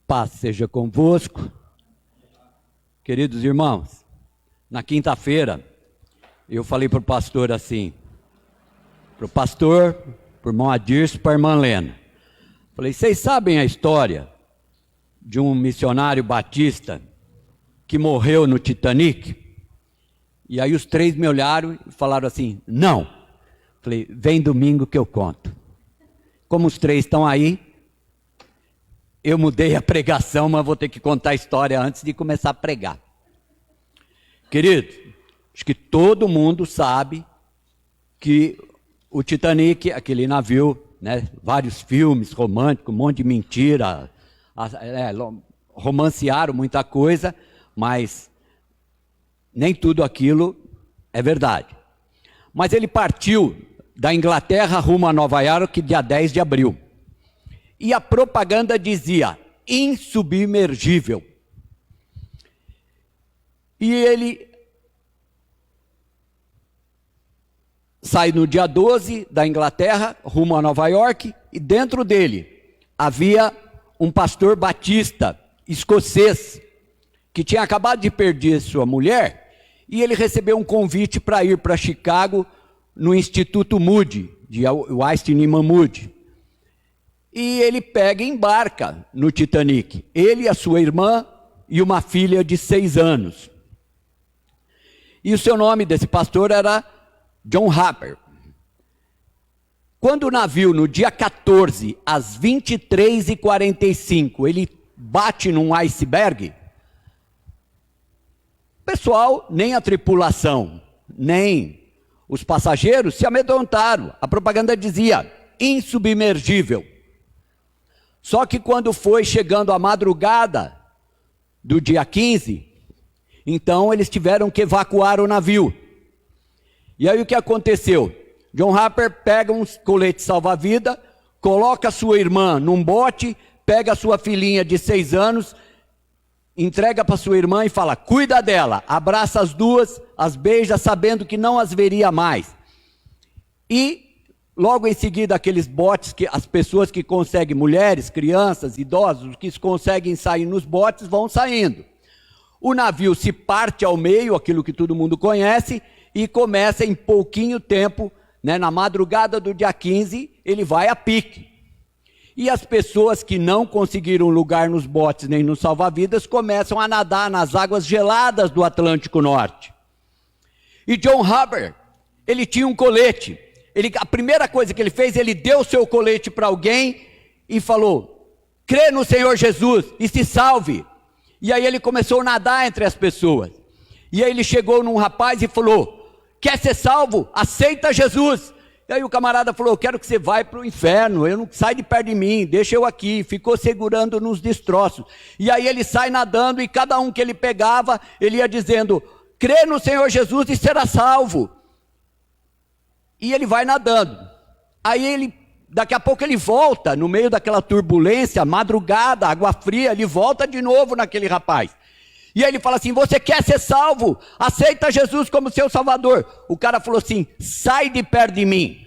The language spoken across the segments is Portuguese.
Paz seja convosco. Queridos irmãos, na quinta-feira eu falei para o pastor assim, para o pastor, para o irmão Adirce, para a irmã Lena. Falei, vocês sabem a história de um missionário batista que morreu no Titanic? E aí os três me olharam e falaram assim, não. Falei, vem domingo que eu conto. Como os três estão aí, eu mudei a pregação, mas vou ter que contar a história antes de começar a pregar. Querido, acho que todo mundo sabe que o Titanic, aquele navio, né, vários filmes românticos, um monte de mentira, romancearam muita coisa, mas nem tudo aquilo é verdade. Mas ele partiu da Inglaterra rumo a Nova York dia 10 de abril. E a propaganda dizia, insubmergível. E ele sai no dia 12 da Inglaterra, rumo a Nova York, e dentro dele havia um pastor batista, escocês, que tinha acabado de perder sua mulher, e ele recebeu um convite para ir para Chicago, no Instituto Moody, de Weston Moody. E ele pega e embarca no Titanic, ele, a sua irmã e uma filha de 6 anos. E o seu nome desse pastor era John Harper. Quando o navio, no dia 14, às 23h45, ele bate num iceberg, o pessoal, nem a tripulação, nem os passageiros se amedrontaram. A propaganda dizia, insubmergível. Só que quando foi chegando a madrugada do dia 15, então eles tiveram que evacuar o navio. E aí o que aconteceu? John Harper pega um colete salva-vida, coloca sua irmã num bote, pega a sua filhinha de 6 anos, entrega para sua irmã e fala, cuida dela, abraça as duas, as beija, sabendo que não as veria mais. E logo em seguida, aqueles botes, que as pessoas que conseguem, mulheres, crianças, idosos, que conseguem sair nos botes, vão saindo. O navio se parte ao meio, aquilo que todo mundo conhece, e começa em pouquinho tempo, né, na madrugada do dia 15, ele vai a pique. E as pessoas que não conseguiram lugar nos botes nem nos salva-vidas, começam a nadar nas águas geladas do Atlântico Norte. E John Harper, ele tinha um colete. A primeira coisa que ele fez, ele deu o seu colete para alguém e falou, crê no Senhor Jesus e se salve. E aí ele começou a nadar entre as pessoas. E aí ele chegou num rapaz e falou, quer ser salvo? Aceita Jesus. E aí o camarada falou, eu quero que você vá para o inferno, eu não sai de perto de mim, deixa eu aqui. Ficou segurando nos destroços. E aí ele sai nadando e cada um que ele pegava, ele ia dizendo, crê no Senhor Jesus e será salvo. E ele vai nadando. Aí daqui a pouco ele volta, no meio daquela turbulência, madrugada, água fria, ele volta de novo naquele rapaz. E aí ele fala assim, você quer ser salvo? Aceita Jesus como seu salvador. O cara falou assim, sai de perto de mim.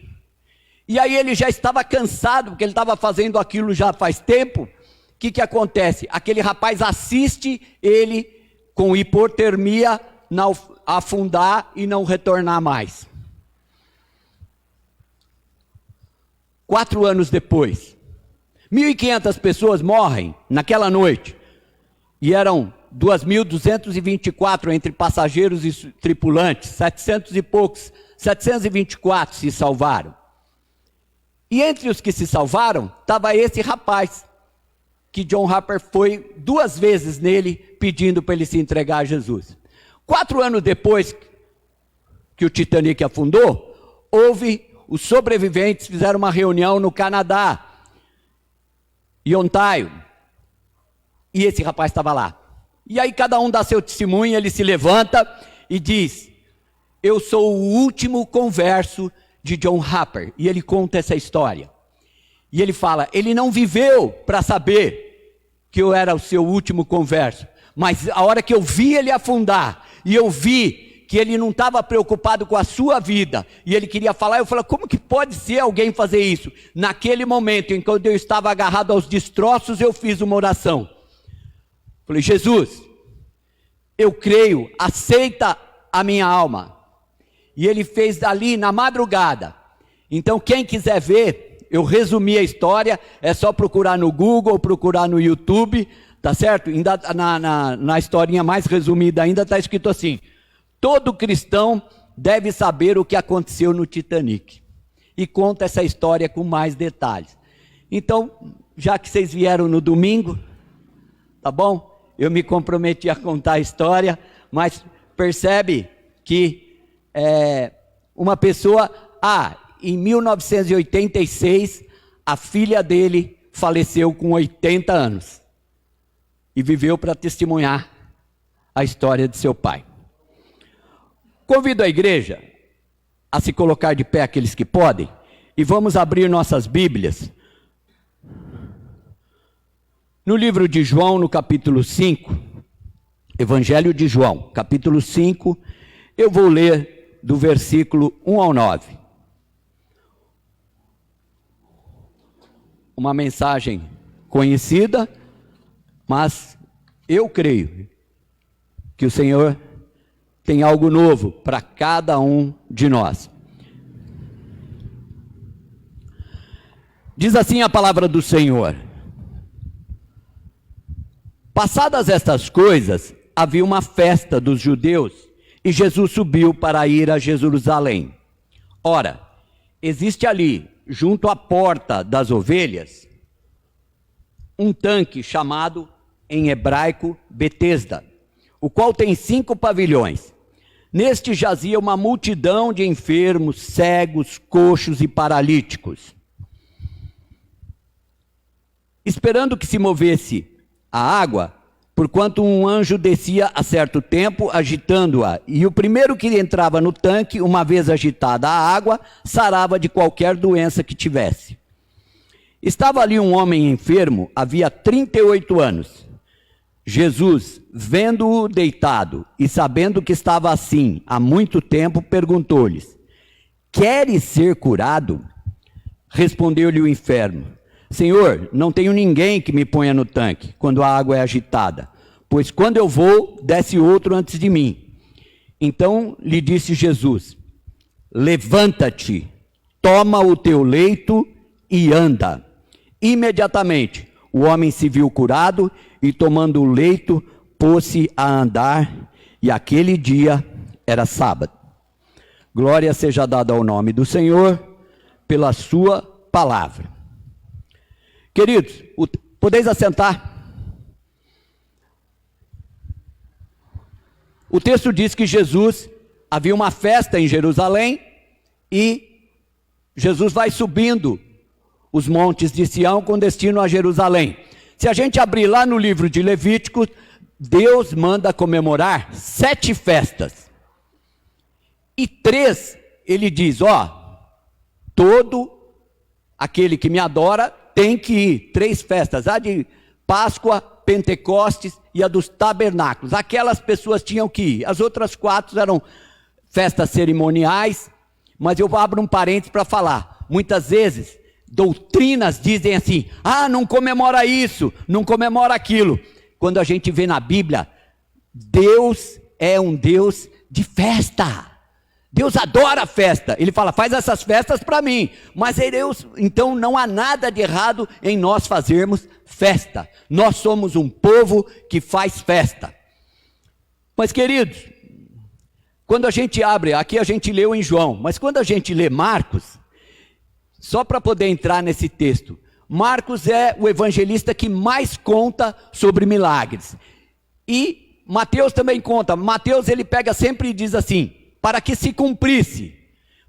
E aí ele já estava cansado, porque ele estava fazendo aquilo já faz tempo. O que acontece? Aquele rapaz assiste ele com hipotermia afundar e não retornar mais. 4 anos depois, 1.500 pessoas morrem naquela noite. E eram 2.224 entre passageiros e tripulantes, 724 se salvaram. E entre os que se salvaram, estava esse rapaz, que John Harper foi 2 vezes nele, pedindo para ele se entregar a Jesus. 4 anos depois que o Titanic afundou, os sobreviventes fizeram uma reunião no Canadá, em Ontário, e esse rapaz estava lá. E aí cada um dá seu testemunho, ele se levanta e diz, eu sou o último converso de John Harper. E ele conta essa história. E ele fala, ele não viveu para saber que eu era o seu último converso. Mas a hora que eu vi ele afundar, e eu vi que ele não estava preocupado com a sua vida, e ele queria falar, eu falei, como que pode ser alguém fazer isso? Naquele momento em que eu estava agarrado aos destroços, eu fiz uma oração. Falei, Jesus, eu creio, aceita a minha alma. E ele fez ali na madrugada. Então quem quiser ver, eu resumi a história, é só procurar no Google, procurar no YouTube, tá certo? Ainda, na historinha mais resumida ainda está escrito assim, todo cristão deve saber o que aconteceu no Titanic. E conta essa história com mais detalhes. Então, já que vocês vieram no domingo, tá bom? Eu me comprometi a contar a história, mas percebe que uma pessoa... em 1986, a filha dele faleceu com 80 anos. E viveu para testemunhar a história de seu pai. Convido a igreja a se colocar de pé, aqueles que podem, e vamos abrir nossas Bíblias. No livro de João, no capítulo 5, Evangelho de João, capítulo 5, eu vou ler do versículo 1 ao 9. Uma mensagem conhecida, mas eu creio que o Senhor tem algo novo para cada um de nós. Diz assim a palavra do Senhor: passadas estas coisas, havia uma festa dos judeus, e Jesus subiu para ir a Jerusalém. Ora, existe ali, junto à porta das ovelhas, um tanque chamado, em hebraico, Betesda, o qual tem 5 pavilhões. Neste jazia uma multidão de enfermos, cegos, coxos e paralíticos. Esperando que se movesse a água, porquanto um anjo descia a certo tempo, agitando-a, e o primeiro que entrava no tanque, uma vez agitada a água, sarava de qualquer doença que tivesse. Estava ali um homem enfermo, havia 38 anos. Jesus, vendo-o deitado e sabendo que estava assim há muito tempo, perguntou-lhes: queres ser curado? Respondeu-lhe o enfermo: Senhor, não tenho ninguém que me ponha no tanque quando a água é agitada, pois quando eu vou, desce outro antes de mim. Então lhe disse Jesus: levanta-te, toma o teu leito e anda. Imediatamente o homem se viu curado e, tomando o leito, pôs-se a andar, e aquele dia era sábado. Glória seja dada ao nome do Senhor pela sua palavra. Queridos, podeis assentar. O texto diz que havia uma festa em Jerusalém, e Jesus vai subindo os montes de Sião com destino a Jerusalém. Se a gente abrir lá no livro de Levítico, Deus manda comemorar 7 festas. E 3, ele diz, todo aquele que me adora tem que ir. 3 festas, a de Páscoa, Pentecostes e a dos tabernáculos. Aquelas pessoas tinham que ir. As outras 4 eram festas cerimoniais, mas eu abro um parênteses para falar. Muitas vezes, doutrinas dizem assim, não comemora isso, não comemora aquilo. Quando a gente vê na Bíblia, Deus é um Deus de festa. Deus adora festa. Ele fala, faz essas festas para mim. Mas Deus, então não há nada de errado em nós fazermos festa. Nós somos um povo que faz festa. Mas queridos, quando a gente abre, aqui a gente leu em João, mas quando a gente lê Marcos, só para poder entrar nesse texto, Marcos é o evangelista que mais conta sobre milagres. E Mateus também conta. Mateus ele pega sempre e diz assim, para que se cumprisse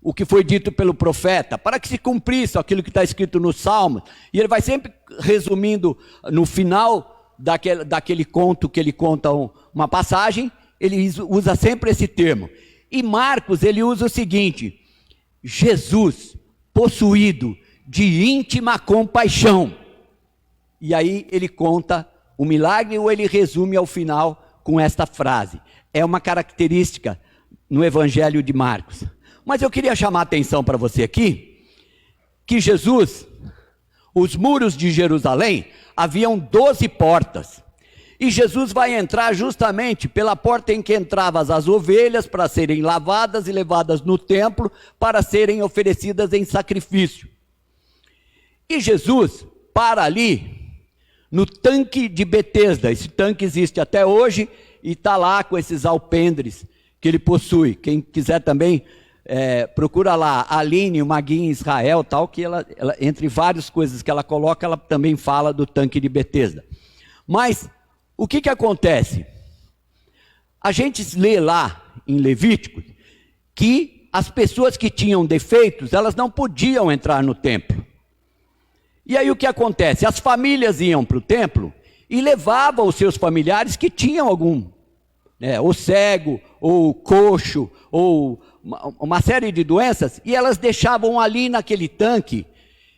o que foi dito pelo profeta, para que se cumprisse aquilo que está escrito no Salmo. E ele vai sempre resumindo no final daquele conto que ele conta uma passagem, ele usa sempre esse termo. E Marcos ele usa o seguinte, Jesus possuído de íntima compaixão. E aí ele conta o milagre, ou ele resume ao final com esta frase. É uma característica no Evangelho de Marcos. Mas eu queria chamar a atenção para você aqui, que Jesus, os muros de Jerusalém, haviam 12 portas. E Jesus vai entrar justamente pela porta em que entravam as ovelhas para serem lavadas e levadas no templo para serem oferecidas em sacrifício. E Jesus para ali no tanque de Betesda. Esse tanque existe até hoje e está lá com esses alpendres que ele possui. Quem quiser também procura lá a Aline, uma guia em Israel, tal, que ela, entre várias coisas que ela coloca, ela também fala do tanque de Betesda. Mas o que acontece? A gente lê lá em Levítico que as pessoas que tinham defeitos, elas não podiam entrar no templo. E aí o que acontece? As famílias iam para o templo e levavam os seus familiares que tinham algum, ou cego, ou coxo, ou uma série de doenças, e elas deixavam ali naquele tanque,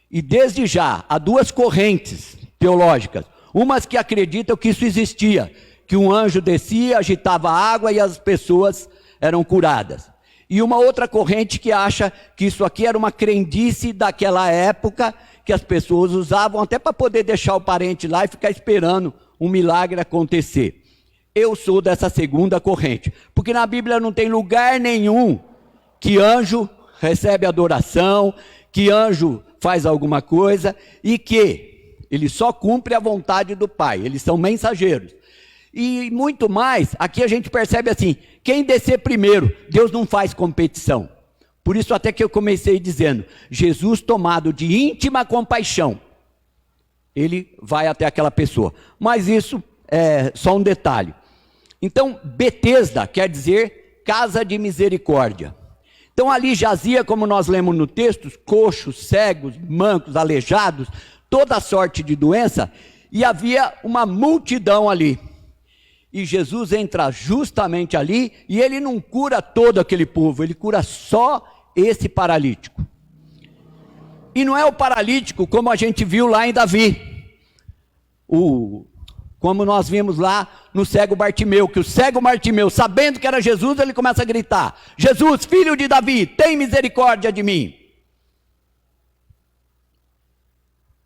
e desde já há duas correntes teológicas, umas que acreditam que isso existia, que um anjo descia, agitava a água e as pessoas eram curadas. E uma outra corrente que acha que isso aqui era uma crendice daquela época, que as pessoas usavam até para poder deixar o parente lá e ficar esperando um milagre acontecer. Eu sou dessa segunda corrente, porque na Bíblia não tem lugar nenhum que anjo recebe adoração, que anjo faz alguma coisa e que ele só cumpre a vontade do Pai, eles são mensageiros. E muito mais, aqui a gente percebe assim, quem descer primeiro, Deus não faz competição. Por isso até que eu comecei dizendo, Jesus tomado de íntima compaixão, ele vai até aquela pessoa. Mas isso é só um detalhe. Então, Betesda quer dizer casa de misericórdia. Então ali jazia, como nós lemos no texto, coxos, cegos, mancos, aleijados, toda sorte de doença, e havia uma multidão ali. E Jesus entra justamente ali, e ele não cura todo aquele povo, ele cura só esse paralítico. E não é o paralítico como a gente viu lá em Davi, como nós vimos lá no cego Bartimeu, que o cego Bartimeu, sabendo que era Jesus, ele começa a gritar, Jesus, filho de Davi, tem misericórdia de mim.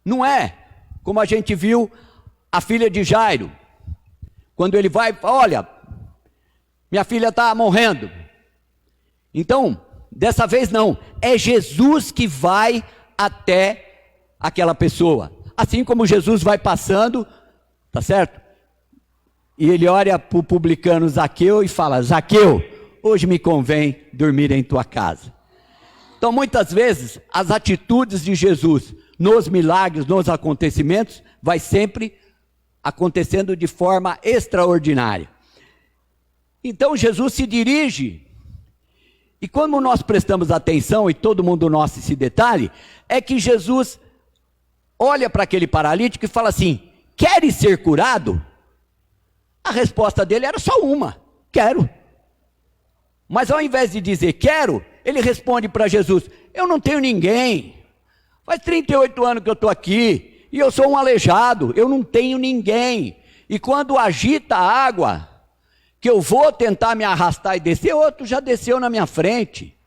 Não é como a gente viu a filha de Jairo, quando ele vai, olha, minha filha está morrendo. Então, dessa vez não, é Jesus que vai até aquela pessoa. Assim como Jesus vai passando, tá certo? E ele olha para o publicano Zaqueu e fala, Zaqueu, hoje me convém dormir em tua casa. Então muitas vezes as atitudes de Jesus nos milagres, nos acontecimentos, vai sempre acontecendo de forma extraordinária. Então Jesus se dirige, e como nós prestamos atenção, e todo mundo nossa esse detalhe, é que Jesus olha para aquele paralítico e fala assim, queres ser curado? A resposta dele era só uma, quero. Mas ao invés de dizer quero, ele responde para Jesus, eu não tenho ninguém, faz 38 anos que eu estou aqui, e eu sou um aleijado, eu não tenho ninguém. E quando agita a água, que eu vou tentar me arrastar e descer, outro já desceu na minha frente.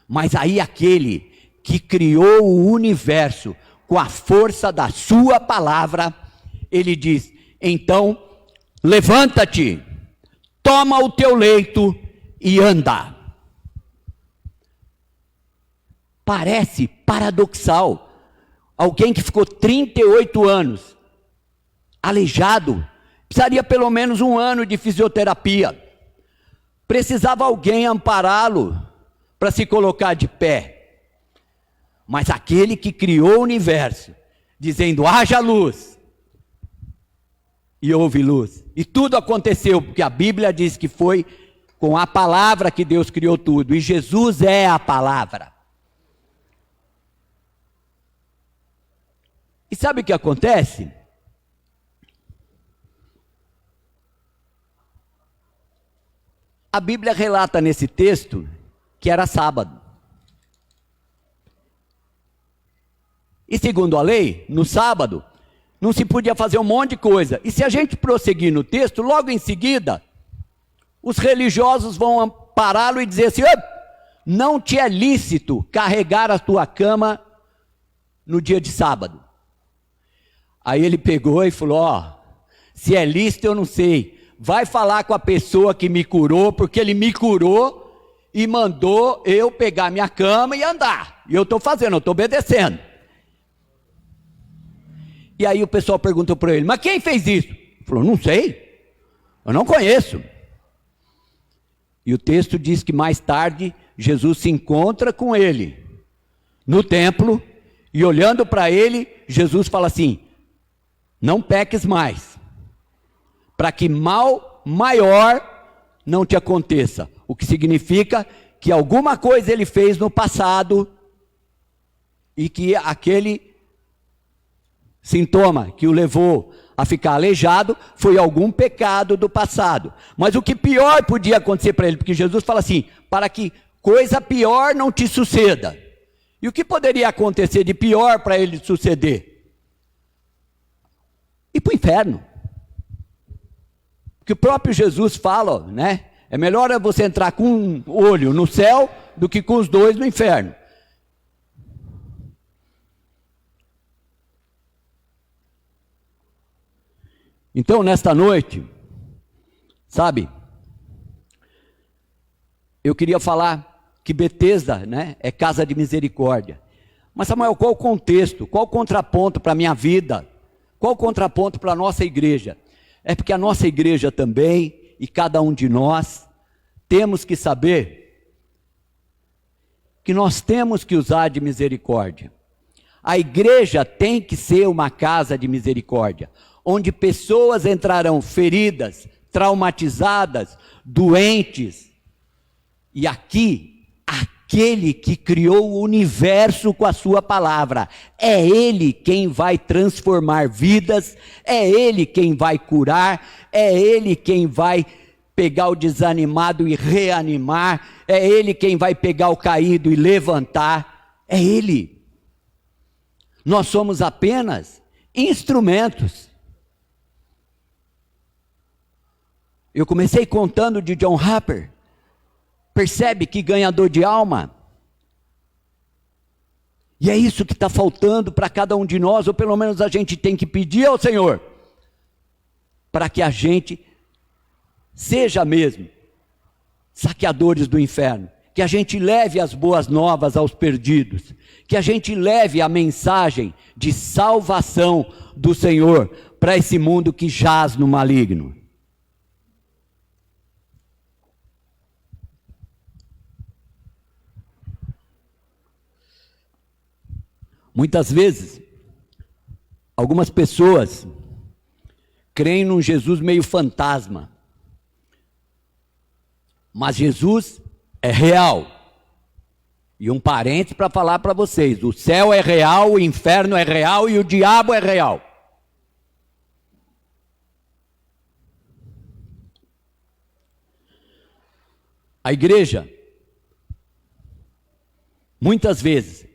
Mas aí aquele que criou o universo com a força da sua palavra, ele diz, então, levanta-te, toma o teu leito e anda. Parece paradoxal, alguém que ficou 38 anos, aleijado, precisaria pelo menos 1 ano de fisioterapia, precisava alguém ampará-lo, para se colocar de pé. Mas aquele que criou o universo, dizendo, haja luz, e houve luz, e tudo aconteceu, porque a Bíblia diz que foi com a palavra que Deus criou tudo, e Jesus é a palavra. E sabe o que acontece? A Bíblia relata nesse texto que era sábado. E segundo a lei, no sábado, não se podia fazer um monte de coisa. E se a gente prosseguir no texto, logo em seguida, os religiosos vão ampará-lo e dizer assim, não te é lícito carregar a tua cama no dia de sábado. Aí ele pegou e falou: ó, se é lícito eu não sei, vai falar com a pessoa que me curou, porque ele me curou e mandou eu pegar minha cama e andar. E eu estou fazendo, eu estou obedecendo. E aí o pessoal perguntou para ele: mas quem fez isso? Ele falou: não sei, eu não conheço. E o texto diz que mais tarde Jesus se encontra com ele no templo, e olhando para ele, Jesus fala assim: não peques mais, para que mal maior não te aconteça. O que significa que alguma coisa ele fez no passado, e que aquele sintoma que o levou a ficar aleijado foi algum pecado do passado. Mas o que pior podia acontecer para ele, porque Jesus fala assim: para que coisa pior não te suceda. E o que poderia acontecer de pior para ele suceder? Ir para o inferno. Porque o próprio Jesus fala, né? É melhor você entrar com um olho no céu do que com os dois no inferno. Então, nesta noite, sabe, eu queria falar que Betesda, né, é casa de misericórdia. Mas, Samuel, qual o contexto? Qual o contraponto para a minha vida? Qual o contraponto para a nossa igreja? É porque a nossa igreja também, e cada um de nós, temos que saber que nós temos que usar de misericórdia. A igreja tem que ser uma casa de misericórdia, onde pessoas entrarão feridas, traumatizadas, doentes. E aqui, aquele que criou o universo com a sua palavra, é Ele quem vai transformar vidas, é Ele quem vai curar, é Ele quem vai pegar o desanimado e reanimar, é Ele quem vai pegar o caído e levantar, é Ele. Nós somos apenas instrumentos. Eu comecei contando de John Harper. Percebe que ganhador de alma? E é isso que está faltando para cada um de nós, ou pelo menos a gente tem que pedir ao Senhor, para que a gente seja mesmo saqueadores do inferno, que a gente leve as boas novas aos perdidos, que a gente leve a mensagem de salvação do Senhor para esse mundo que jaz no maligno. Muitas vezes, algumas pessoas creem num Jesus meio fantasma, mas Jesus é real. E um parênteses para falar para vocês: o céu é real, o inferno é real e o diabo é real. A igreja, muitas vezes,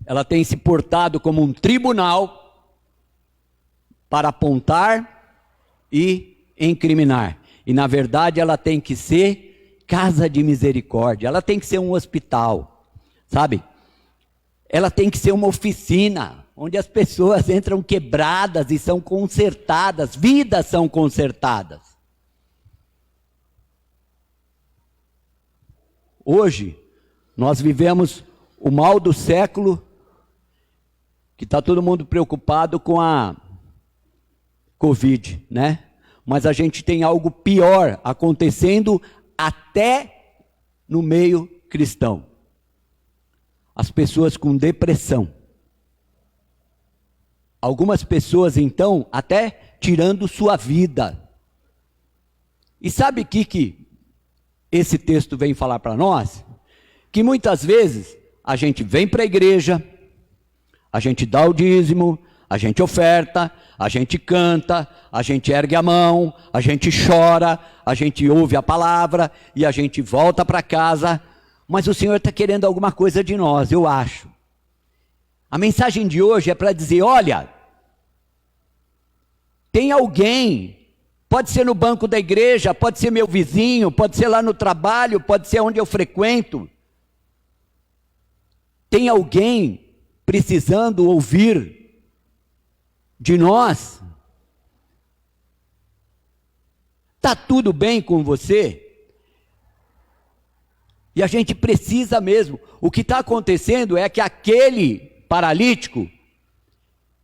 ela tem se portado como um tribunal para apontar e incriminar. E na verdade ela tem que ser casa de misericórdia, ela tem que ser um hospital, sabe? Ela tem que ser uma oficina, onde as pessoas entram quebradas e são consertadas, vidas são consertadas. Hoje, nós vivemos o mal do século, que está todo mundo preocupado com a Covid, né? Mas a gente tem algo pior acontecendo até no meio cristão. As pessoas com depressão. Algumas pessoas, então, até tirando sua vida. E sabe o que esse texto vem falar para nós? Que muitas vezes a gente vem para a igreja, a gente dá o dízimo, a gente oferta, a gente canta, a gente ergue a mão, a gente chora, a gente ouve a palavra e a gente volta para casa, mas o Senhor está querendo alguma coisa de nós, eu acho. A mensagem de hoje é para dizer: olha, tem alguém, pode ser no banco da igreja, pode ser meu vizinho, pode ser lá no trabalho, pode ser onde eu frequento, tem alguém precisando ouvir de nós. Está tudo bem com você? E a gente precisa mesmo. O que está acontecendo é que aquele paralítico,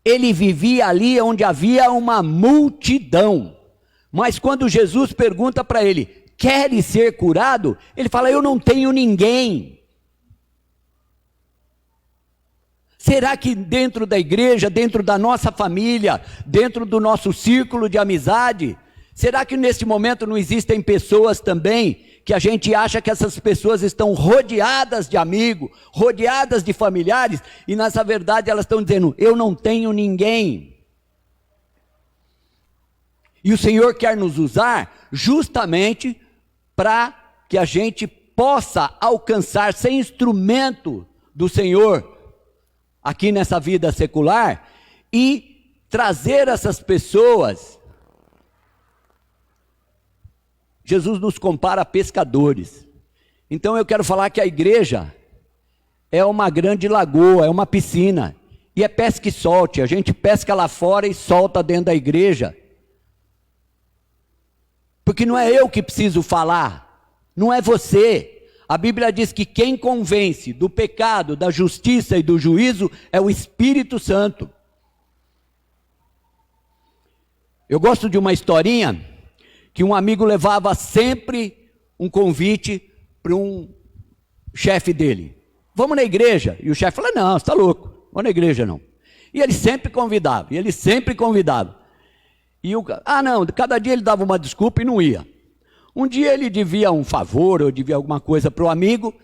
ele vivia ali onde havia uma multidão. Mas quando Jesus pergunta para ele, queres ser curado? Ele fala, eu não tenho ninguém. Será que dentro da igreja, dentro da nossa família, dentro do nosso círculo de amizade, será que nesse momento não existem pessoas também que a gente acha que essas pessoas estão rodeadas de amigos, rodeadas de familiares, e nessa verdade elas estão dizendo, eu não tenho ninguém. E o Senhor quer nos usar justamente para que a gente possa alcançar, ser instrumento do Senhor aqui nessa vida secular e trazer essas pessoas. Jesus nos compara a pescadores. Então eu quero falar que a igreja é uma grande lagoa, é uma piscina, e é pesca e solte. A gente pesca lá fora e solta dentro da igreja. Porque não é eu que preciso falar, não é você. A Bíblia diz que quem convence do pecado, da justiça e do juízo é o Espírito Santo. Eu gosto de uma historinha que um amigo levava sempre um convite para um chefe dele. Vamos na igreja? E o chefe falou, não, você está louco, não vou na igreja não. E ele sempre convidava, E não, cada dia ele dava uma desculpa e não ia. Um dia ele devia um favor, ou devia alguma coisa para o amigo,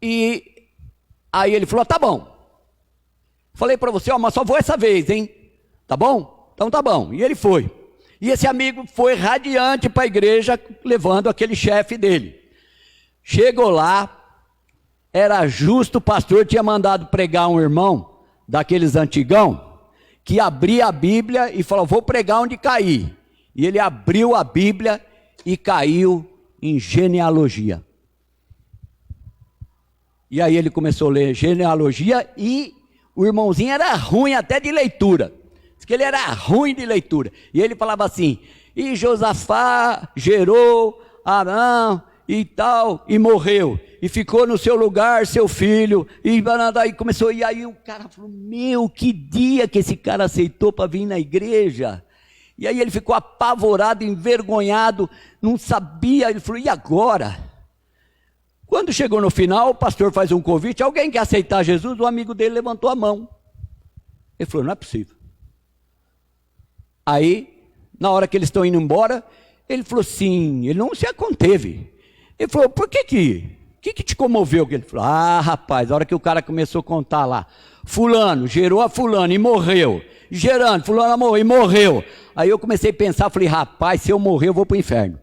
e aí ele falou, tá bom. Falei para você, mas só vou essa vez, hein? Tá bom? Então tá bom. E ele foi. E esse amigo foi radiante para a igreja, levando aquele chefe dele. Chegou lá, era justo, o pastor tinha mandado pregar um irmão, daqueles antigão, que abria a Bíblia e falou, vou pregar onde cair. E ele abriu a Bíblia e caiu em genealogia. E aí ele começou a ler genealogia e o irmãozinho era ruim até de leitura. Diz que ele era ruim de leitura. E ele falava assim, e Josafá gerou Arão e tal, e morreu. E ficou no seu lugar seu filho. E daí começou, e aí o cara falou, meu, que dia que esse cara aceitou para vir na igreja. E aí ele ficou apavorado, envergonhado, não sabia, ele falou, e agora? Quando chegou no final, o pastor faz um convite, alguém quer aceitar Jesus? O amigo dele levantou a mão. Ele falou, não é possível. Aí, na hora que eles estão indo embora, ele falou assim, ele não se conteve. Ele falou, por que te comoveu? Ele falou, rapaz, a hora que o cara começou a contar lá, fulano gerou a fulano e morreu, gerando, fulano morreu e morreu. Aí eu comecei a pensar, falei, rapaz, se eu morrer eu vou para o inferno.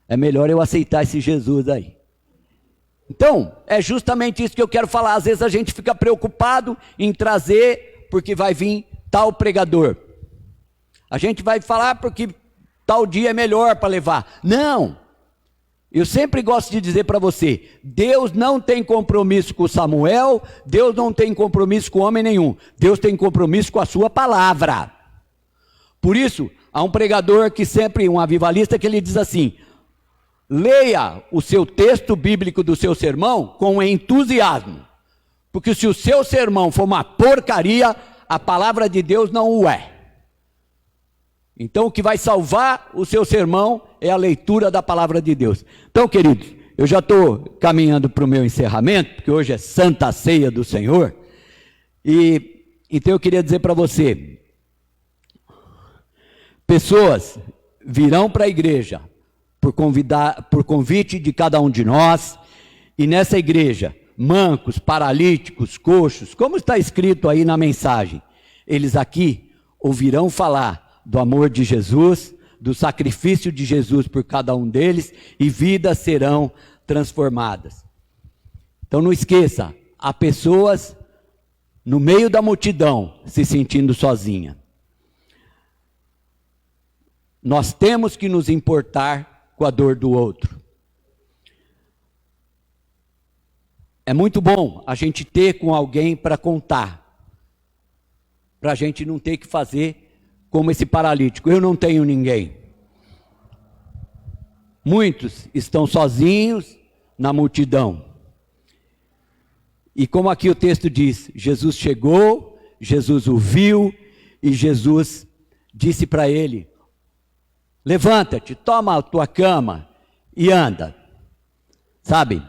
É melhor eu aceitar esse Jesus aí. Então, é justamente isso que eu quero falar. Às vezes a gente fica preocupado em trazer, porque vai vir tal pregador. A gente vai falar porque tal dia é melhor para levar. Não! Eu sempre gosto de dizer para você, Deus não tem compromisso com Samuel, Deus não tem compromisso com homem nenhum. Deus tem compromisso com a sua palavra. Por isso, há um pregador que sempre, um avivalista, que ele diz assim, leia o seu texto bíblico do seu sermão com entusiasmo. Porque se o seu sermão for uma porcaria, a palavra de Deus não o é. Então o que vai salvar o seu sermão é a leitura da palavra de Deus. Então, queridos, eu já estou caminhando para o meu encerramento, porque hoje é Santa Ceia do Senhor. E então eu queria dizer para você, pessoas virão para a igreja por convite de cada um de nós, e nessa igreja, mancos, paralíticos, coxos, como está escrito aí na mensagem, eles aqui ouvirão falar do amor de Jesus, do sacrifício de Jesus por cada um deles, e vidas serão transformadas. Então não esqueça, há pessoas no meio da multidão se sentindo sozinha. Nós temos que nos importar com a dor do outro. É muito bom a gente ter com alguém para contar para a gente não ter que fazer como esse paralítico. Eu não tenho ninguém. Muitos estão sozinhos na multidão. E como aqui o texto diz, Jesus chegou, Jesus o viu e Jesus disse para ele: levanta-te, toma a tua cama e anda. Sabe?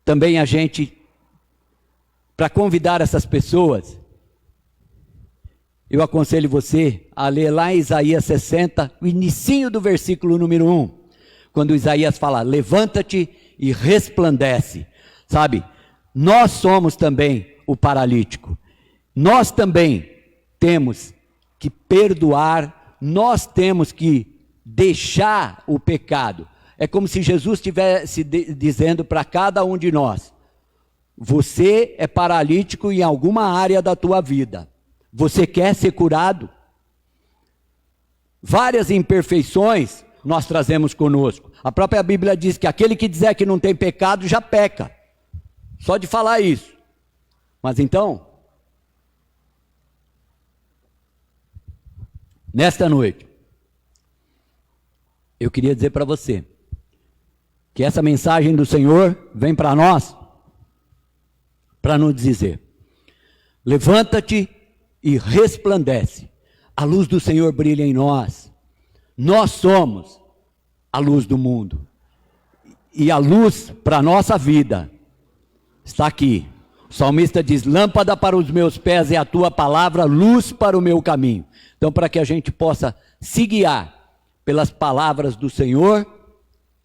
Também a gente, para convidar essas pessoas, eu aconselho você a ler lá em Isaías 60, o inicinho do versículo número 1, quando Isaías fala: levanta-te e resplandece. Sabe, nós somos também o paralítico, nós também temos que perdoar, nós temos que deixar o pecado. É como se Jesus estivesse dizendo para cada um de nós: você é paralítico em alguma área da tua vida, você quer ser curado? Várias imperfeições nós trazemos conosco. A própria Bíblia diz que aquele que dizer que não tem pecado já peca. Só de falar isso. Mas então, nesta noite, eu queria dizer para você que essa mensagem do Senhor vem para nós para nos dizer: levanta-te e resplandece. A luz do Senhor brilha em nós. Nós somos a luz do mundo. E a luz para a nossa vida está aqui. O salmista diz: lâmpada para os meus pés é a tua palavra, luz para o meu caminho. Então, para que a gente possa se guiar pelas palavras do Senhor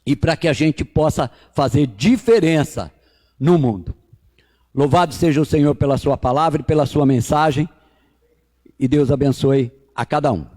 e para que a gente possa fazer diferença no mundo. Louvado seja o Senhor pela sua palavra e pela sua mensagem. E Deus abençoe a cada um.